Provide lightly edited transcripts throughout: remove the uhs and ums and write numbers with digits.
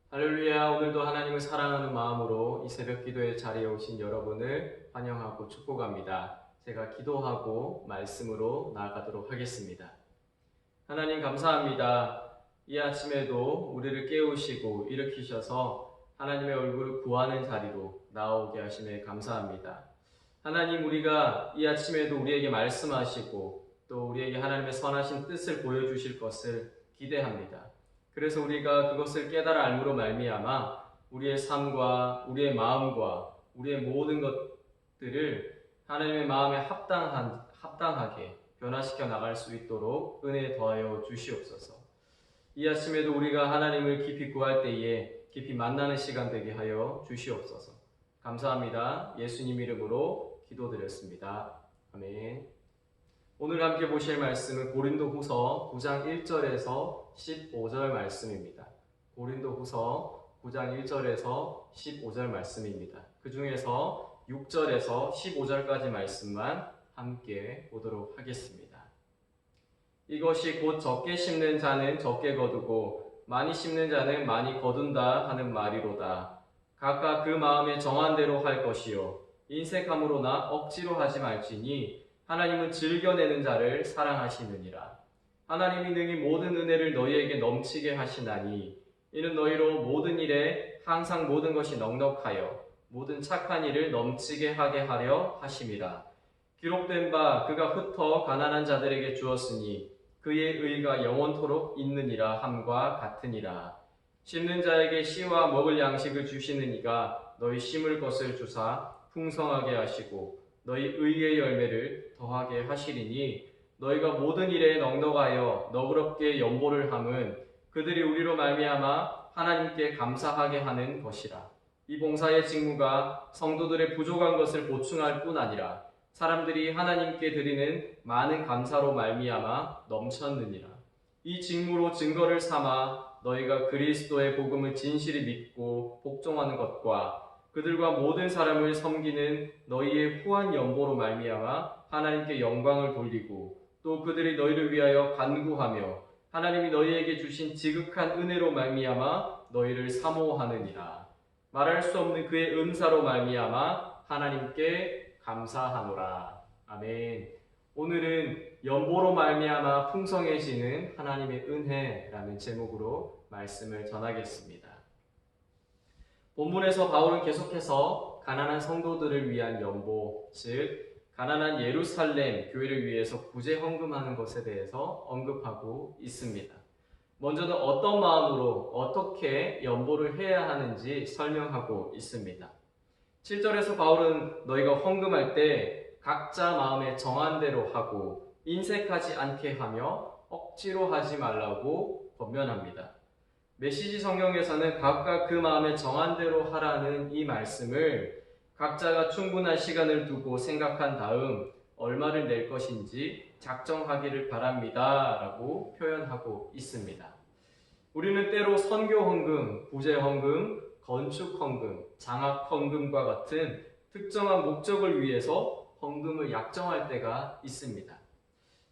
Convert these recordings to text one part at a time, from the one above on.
할렐루야. 오늘도 하나님을 사랑하는 마음으로 이 새벽 기도의 자리에 오신 여러분을 환영하고 축복합니다. 제가 기도하고 말씀으로 나아가도록 하겠습니다. 하나님 감사합니다. 이 아침에도 우리를 깨우시고 일으키셔서 하나님의 얼굴을 구하는 자리로 나오게 하심에 감사합니다. 하나님, 우리가 이 아침에도 우리에게 말씀하시고 또 우리에게 하나님의 선하신 뜻을 보여주실 것을 기대합니다. 그래서 우리가 그것을 깨달아 알므로 말미암아 우리의 삶과 우리의 마음과 우리의 모든 것들을 하나님의 마음에 합당하게 변화시켜 나갈 수 있도록 은혜 더하여 주시옵소서. 이 아침에도 우리가 하나님을 깊이 구할 때에 깊이 만나는 시간 되게 하여 주시옵소서. 감사합니다. 예수님 이름으로 기도드렸습니다. 아멘. 오늘 함께 보실 말씀은 고린도후서 9장 1절에서 15절 말씀입니다. 고린도후서 9장 1절에서 15절 말씀입니다. 그 중에서 6절에서 15절까지 말씀만 함께 보도록 하겠습니다. 이것이 곧 적게 심는 자는 적게 거두고 많이 심는 자는 많이 거둔다 하는 말이로다. 각각 그 마음에 정한 대로 할 것이요 인색함으로나 억지로 하지 말지니 하나님은 즐겨내는 자를 사랑하시느니라. 하나님이 능히 모든 은혜를 너희에게 넘치게 하시나니 이는 너희로 모든 일에 항상 모든 것이 넉넉하여 모든 착한 일을 넘치게 하게 하려 하심이라. 기록된 바 그가 흩어 가난한 자들에게 주었으니 그의 의가 영원토록 있느니라 함과 같으니라. 심는 자에게 씨와 먹을 양식을 주시는 이가 너희 심을 것을 주사 풍성하게 하시고 너희 의의 열매를 더하게 하시리니 너희가 모든 일에 넉넉하여 너그럽게 연보를 함은 그들이 우리로 말미암아 하나님께 감사하게 하는 것이라. 이 봉사의 직무가 성도들의 부족한 것을 보충할 뿐 아니라 사람들이 하나님께 드리는 많은 감사로 말미암아 넘쳤느니라. 이 직무로 증거를 삼아 너희가 그리스도의 복음을 진실히 믿고 복종하는 것과 그들과 모든 사람을 섬기는 너희의 후한 연보로 말미암아 하나님께 영광을 돌리고 또 그들이 너희를 위하여 간구하며 하나님이 너희에게 주신 지극한 은혜로 말미암아 너희를 사모하느니라. 말할 수 없는 그의 은사로 말미암아 하나님께 감사하노라. 아멘. 오늘은 연보로 말미암아 풍성해지는 하나님의 은혜라는 제목으로 말씀을 전하겠습니다. 본문에서 바울은 계속해서 가난한 성도들을 위한 연보, 즉 가난한 예루살렘 교회를 위해서 구제 헌금하는 것에 대해서 언급하고 있습니다. 먼저는 어떤 마음으로 어떻게 연보를 해야 하는지 설명하고 있습니다. 7절에서 바울은 너희가 헌금할 때 각자 마음에 정한 대로 하고 인색하지 않게 하며 억지로 하지 말라고 권면합니다. 메시지 성경에서는 각각 그 마음에 정한 대로 하라는 이 말씀을 각자가 충분한 시간을 두고 생각한 다음 얼마를 낼 것인지 작정하기를 바랍니다 라고 표현하고 있습니다. 우리는 때로 선교 헌금, 구제 헌금, 건축 헌금, 장학 헌금과 같은 특정한 목적을 위해서 헌금을 약정할 때가 있습니다.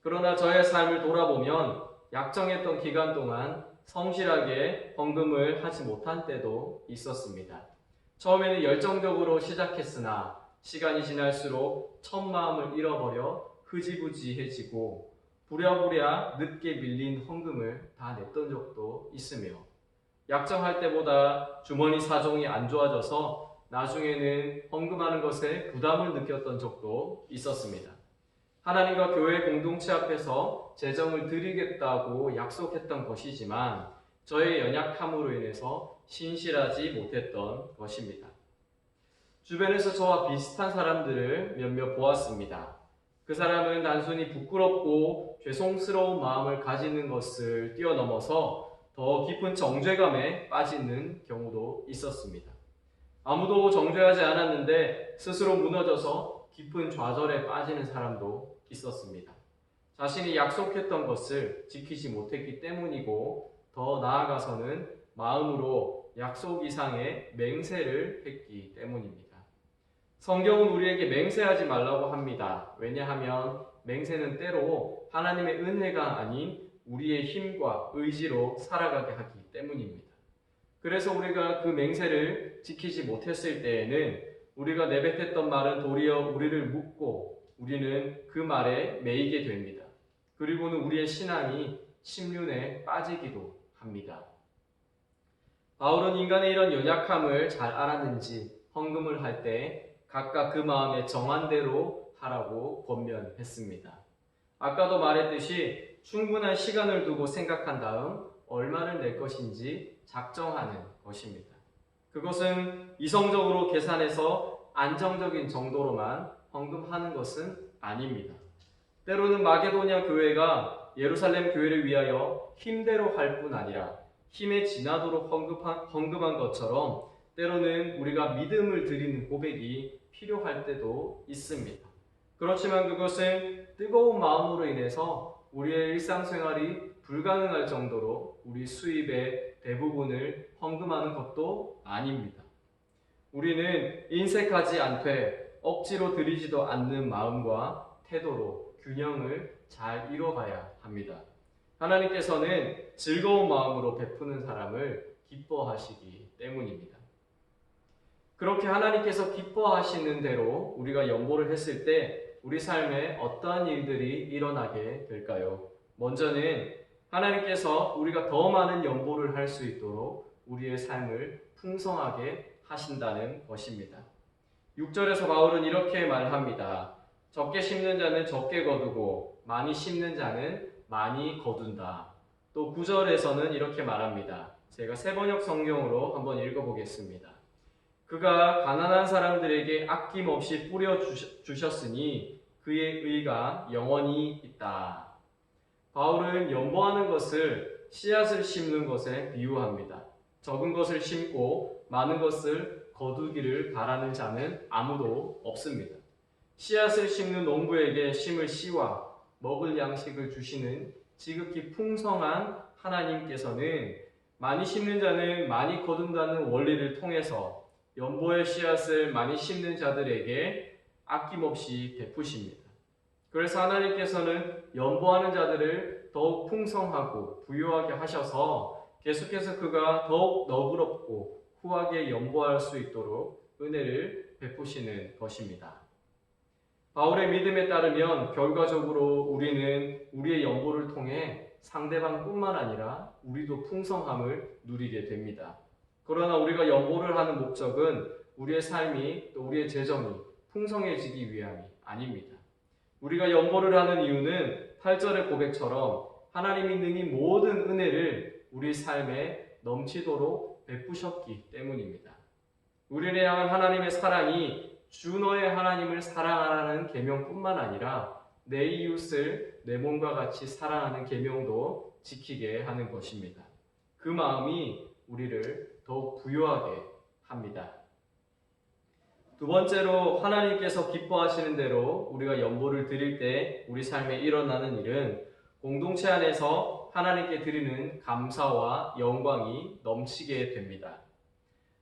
그러나 저의 삶을 돌아보면 약정했던 기간 동안 성실하게 헌금을 하지 못한 때도 있었습니다. 처음에는 열정적으로 시작했으나 시간이 지날수록 첫 마음을 잃어버려 흐지부지해지고 부랴부랴 늦게 밀린 헌금을 다 냈던 적도 있으며 약정할 때보다 주머니 사정이 안 좋아져서 나중에는 헌금하는 것에 부담을 느꼈던 적도 있었습니다. 하나님과 교회 공동체 앞에서 재정을 드리겠다고 약속했던 것이지만 저의 연약함으로 인해서 신실하지 못했던 것입니다. 주변에서 저와 비슷한 사람들을 몇몇 보았습니다. 그 사람은 단순히 부끄럽고 죄송스러운 마음을 가지는 것을 뛰어넘어서 더 깊은 정죄감에 빠지는 경우도 있었습니다. 아무도 정죄하지 않았는데 스스로 무너져서 깊은 좌절에 빠지는 사람도 있었습니다. 자신이 약속했던 것을 지키지 못했기 때문이고 더 나아가서는 마음으로 약속 이상의 맹세를 했기 때문입니다. 성경은 우리에게 맹세하지 말라고 합니다. 왜냐하면 맹세는 때로 하나님의 은혜가 아닌 우리의 힘과 의지로 살아가게 하기 때문입니다. 그래서 우리가 그 맹세를 지키지 못했을 때에는 우리가 내뱉었던 말은 도리어 우리를 묶고 우리는 그 말에 매이게 됩니다. 그리고는 우리의 신앙이 심륜에 빠지기도 합니다. 바울은 인간의 이런 연약함을 잘 알았는지 헌금을 할 때 각각 그 마음에 정한 대로 하라고 권면했습니다. 아까도 말했듯이 충분한 시간을 두고 생각한 다음 얼마를 낼 것인지 작정하는 것입니다. 그것은 이성적으로 계산해서 안정적인 정도로만 헌금하는 것은 아닙니다. 때로는 마게도냐 교회가 예루살렘 교회를 위하여 힘대로 할 뿐 아니라 힘에 지나도록 헌금한 것처럼 때로는 우리가 믿음을 드리는 고백이 필요할 때도 있습니다. 그렇지만 그것은 뜨거운 마음으로 인해서 우리의 일상생활이 불가능할 정도로 우리 수입의 대부분을 헌금하는 것도 아닙니다. 우리는 인색하지 않되 억지로 드리지도 않는 마음과 태도로 균형을 잘 이뤄가야 합니다. 하나님께서는 즐거운 마음으로 베푸는 사람을 기뻐하시기 때문입니다. 그렇게 하나님께서 기뻐하시는 대로 우리가 연보를 했을 때 우리 삶에 어떠한 일들이 일어나게 될까요? 먼저는 하나님께서 우리가 더 많은 연보를 할 수 있도록 우리의 삶을 풍성하게 하신다는 것입니다. 6절에서 바울은 이렇게 말합니다. 적게 심는 자는 적게 거두고 많이 심는 자는 많이 거둔다. 또 9절에서는 이렇게 말합니다. 제가 세번역 성경으로 한번 읽어보겠습니다. 그가 가난한 사람들에게 아낌없이 뿌려주셨으니 그의 의가 영원히 있다. 바울은 연보하는 것을 씨앗을 심는 것에 비유합니다. 적은 것을 심고 많은 것을 거두기를 바라는 자는 아무도 없습니다. 씨앗을 심는 농부에게 심을 씨와 먹을 양식을 주시는 지극히 풍성한 하나님께서는 많이 심는 자는 많이 거둔다는 원리를 통해서 연보의 씨앗을 많이 심는 자들에게 아낌없이 베푸십니다. 그래서 하나님께서는 연보하는 자들을 더욱 풍성하고 부유하게 하셔서 계속해서 그가 더욱 너그럽고 후하게 연보할 수 있도록 은혜를 베푸시는 것입니다. 바울의 믿음에 따르면 결과적으로 우리는 우리의 연보를 통해 상대방뿐만 아니라 우리도 풍성함을 누리게 됩니다. 그러나 우리가 연보를 하는 목적은 우리의 삶이 또 우리의 재정이 풍성해지기 위함이 아닙니다. 우리가 연보를 하는 이유는 8절의 고백처럼 하나님이 능히 모든 은혜를 우리 삶에 넘치도록 베푸셨기 때문입니다. 우리를 향한 하나님의 사랑이 주 너의 하나님을 사랑하라는 계명뿐만 아니라 내 이웃을 내 몸과 같이 사랑하는 계명도 지키게 하는 것입니다. 그 마음이 우리를 더욱 부유하게 합니다. 두 번째로 하나님께서 기뻐하시는 대로 우리가 연보를 드릴 때 우리 삶에 일어나는 일은 공동체 안에서 하나님께 드리는 감사와 영광이 넘치게 됩니다.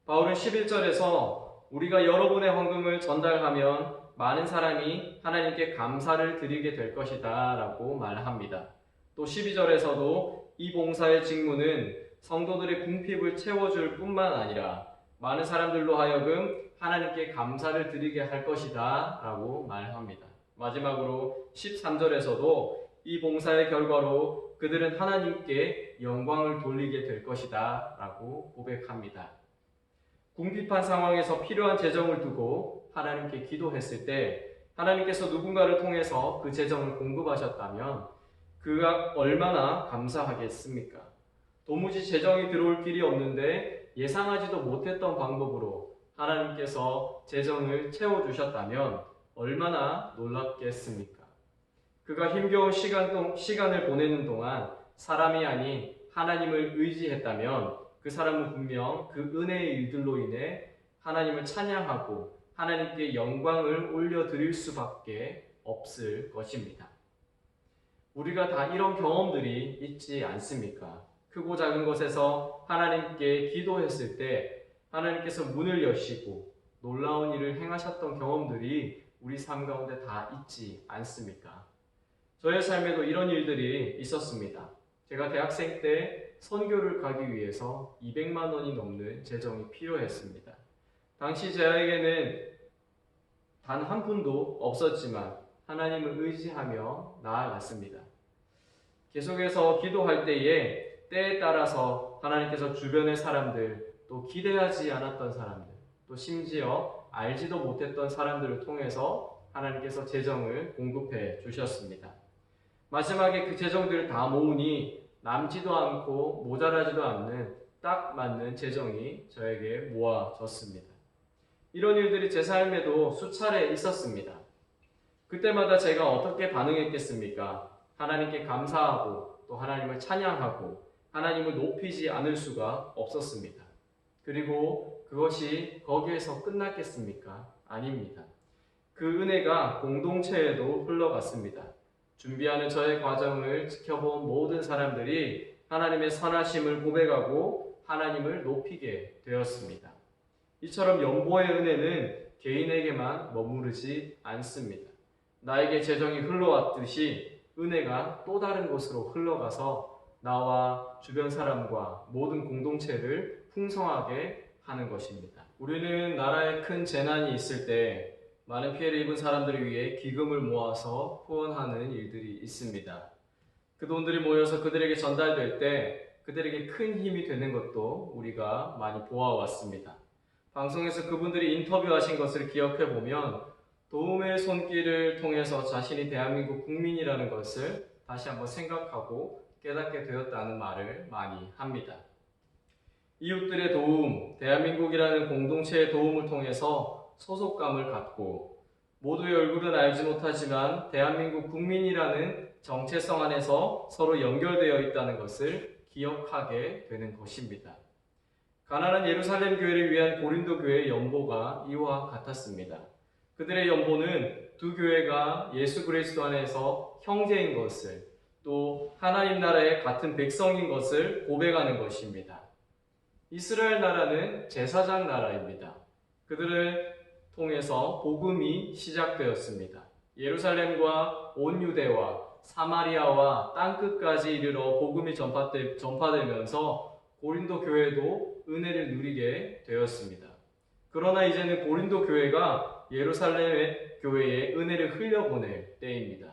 바울은 11절에서 우리가 여러분의 헌금을 전달하면 많은 사람이 하나님께 감사를 드리게 될 것이다 라고 말합니다. 또 12절에서도 이 봉사의 직무는 성도들의 궁핍을 채워줄 뿐만 아니라 많은 사람들로 하여금 하나님께 감사를 드리게 할 것이다 라고 말합니다. 마지막으로 13절에서도 이 봉사의 결과로 그들은 하나님께 영광을 돌리게 될 것이다 라고 고백합니다. 궁핍한 상황에서 필요한 재정을 두고 하나님께 기도했을 때 하나님께서 누군가를 통해서 그 재정을 공급하셨다면 그가 얼마나 감사하겠습니까? 도무지 재정이 들어올 길이 없는데 예상하지도 못했던 방법으로 하나님께서 재정을 채워주셨다면 얼마나 놀랍겠습니까? 그가 힘겨운 시간을 보내는 동안 사람이 아닌 하나님을 의지했다면 그 사람은 분명 그 은혜의 일들로 인해 하나님을 찬양하고 하나님께 영광을 올려드릴 수밖에 없을 것입니다. 우리가 다 이런 경험들이 있지 않습니까? 크고 작은 것에서 하나님께 기도했을 때 하나님께서 문을 여시고 놀라운 일을 행하셨던 경험들이 우리 삶 가운데 다 있지 않습니까? 저의 삶에도 이런 일들이 있었습니다. 제가 대학생 때 선교를 가기 위해서 200만 원이 넘는 재정이 필요했습니다. 당시 저에게는 단 한 푼도 없었지만 하나님을 의지하며 나아갔습니다. 계속해서 기도할 때에 따라서 하나님께서 주변의 사람들, 또 기대하지 않았던 사람들, 또 심지어 알지도 못했던 사람들을 통해서 하나님께서 재정을 공급해 주셨습니다. 마지막에 그 재정들을 다 모으니 남지도 않고 모자라지도 않는 딱 맞는 재정이 저에게 모아졌습니다. 이런 일들이 제 삶에도 수차례 있었습니다. 그때마다 제가 어떻게 반응했겠습니까? 하나님께 감사하고 또 하나님을 찬양하고 하나님을 높이지 않을 수가 없었습니다. 그리고 그것이 거기에서 끝났겠습니까? 아닙니다. 그 은혜가 공동체에도 흘러갔습니다. 준비하는 저의 과정을 지켜본 모든 사람들이 하나님의 선하심을 고백하고 하나님을 높이게 되었습니다. 이처럼 연보의 은혜는 개인에게만 머무르지 않습니다. 나에게 재정이 흘러왔듯이 은혜가 또 다른 곳으로 흘러가서 나와 주변 사람과 모든 공동체를 풍성하게 하는 것입니다. 우리는 나라에 큰 재난이 있을 때 많은 피해를 입은 사람들을 위해 기금을 모아서 후원하는 일들이 있습니다. 그 돈들이 모여서 그들에게 전달될 때 그들에게 큰 힘이 되는 것도 우리가 많이 보아왔습니다. 방송에서 그분들이 인터뷰하신 것을 기억해 보면 도움의 손길을 통해서 자신이 대한민국 국민이라는 것을 다시 한번 생각하고 깨닫게 되었다는 말을 많이 합니다. 이웃들의 도움, 대한민국이라는 공동체의 도움을 통해서 소속감을 갖고 모두의 얼굴은 알지 못하지만 대한민국 국민이라는 정체성 안에서 서로 연결되어 있다는 것을 기억하게 되는 것입니다. 가난한 예루살렘 교회를 위한 고린도 교회의 연보가 이와 같았습니다. 그들의 연보는 두 교회가 예수 그리스도 안에서 형제인 것을 또 하나님 나라의 같은 백성인 것을 고백하는 것입니다. 이스라엘 나라는 제사장 나라입니다. 그들을 통해서 복음이 시작되었습니다. 예루살렘과 온 유대와 사마리아와 땅끝까지 이르러 복음이 전파되면서 고린도 교회도 은혜를 누리게 되었습니다. 그러나 이제는 고린도 교회가 예루살렘 교회에 은혜를 흘려보낼 때입니다.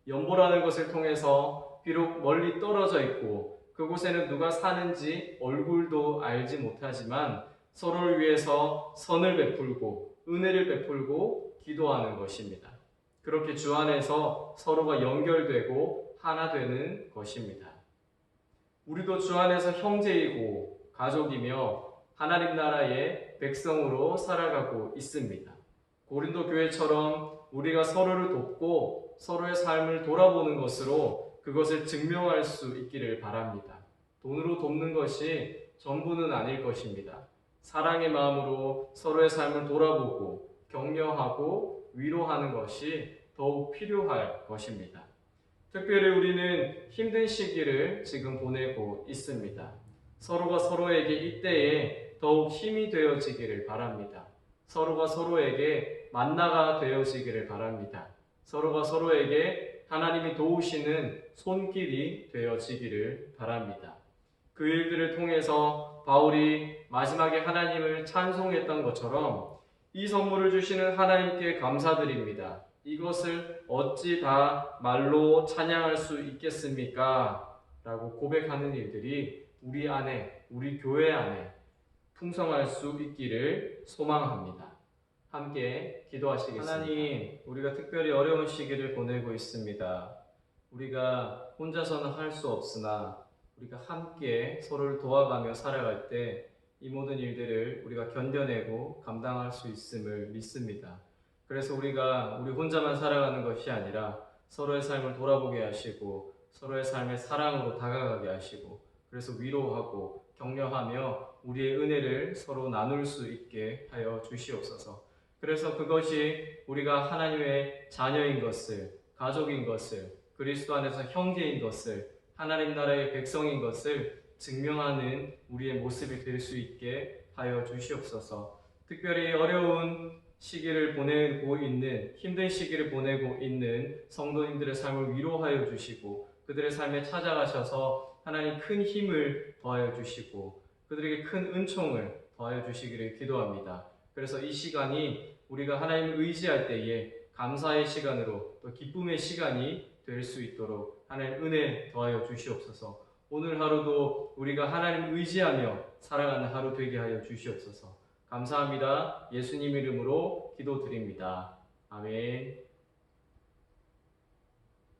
연보라는 것을 통해서 비록 멀리 떨어져 있고 그곳에는 누가 사는지 얼굴도 알지 못하지만 서로를 위해서 선을 베풀고 은혜를 베풀고 기도하는 것입니다. 그렇게 주 안에서 서로가 연결되고 하나 되는 것입니다. 우리도 주 안에서 형제이고 가족이며 하나님 나라의 백성으로 살아가고 있습니다. 고린도 교회처럼 우리가 서로를 돕고 서로의 삶을 돌아보는 것으로 그것을 증명할 수 있기를 바랍니다. 돈으로 돕는 것이 전부는 아닐 것입니다. 사랑의 마음으로 서로의 삶을 돌아보고 격려하고 위로하는 것이 더욱 필요할 것입니다. 특별히 우리는 힘든 시기를 지금 보내고 있습니다. 서로가 서로에게 이때에 더욱 힘이 되어지기를 바랍니다. 서로가 서로에게 만나가 되어지기를 바랍니다. 서로가 서로에게 하나님이 도우시는 손길이 되어지기를 바랍니다. 그 일들을 통해서 바울이 마지막에 하나님을 찬송했던 것처럼 이 선물을 주시는 하나님께 감사드립니다. 이것을 어찌 다 말로 찬양할 수 있겠습니까? 라고 고백하는 일들이 우리 안에, 우리 교회 안에 풍성할 수 있기를 소망합니다. 함께 기도하시겠습니다. 하나님, 우리가 특별히 어려운 시기를 보내고 있습니다. 우리가 혼자서는 할 수 없으나 우리가 함께 서로를 도와가며 살아갈 때 이 모든 일들을 우리가 견뎌내고 감당할 수 있음을 믿습니다. 그래서 우리가 우리 혼자만 살아가는 것이 아니라 서로의 삶을 돌아보게 하시고 서로의 삶에 사랑으로 다가가게 하시고 그래서 위로하고 격려하며 우리의 은혜를 서로 나눌 수 있게 하여 주시옵소서. 그래서 그것이 우리가 하나님의 자녀인 것을, 가족인 것을, 그리스도 안에서 형제인 것을, 하나님 나라의 백성인 것을 증명하는 우리의 모습이 될 수 있게 하여 주시옵소서. 특별히 어려운 시기를 보내고 있는, 힘든 시기를 보내고 있는 성도님들의 삶을 위로하여 주시고 그들의 삶에 찾아가셔서 하나님 큰 힘을 더하여 주시고 그들에게 큰 은총을 더하여 주시기를 기도합니다. 그래서 이 시간이 우리가 하나님을 의지할 때에 감사의 시간으로 또 기쁨의 시간이 될 수 있도록 하나님 은혜 더하여 주시옵소서. 오늘 하루도 우리가 하나님을 의지하며 살아가는 하루 되게 하여 주시옵소서. 감사합니다. 예수님 이름으로 기도드립니다. 아멘.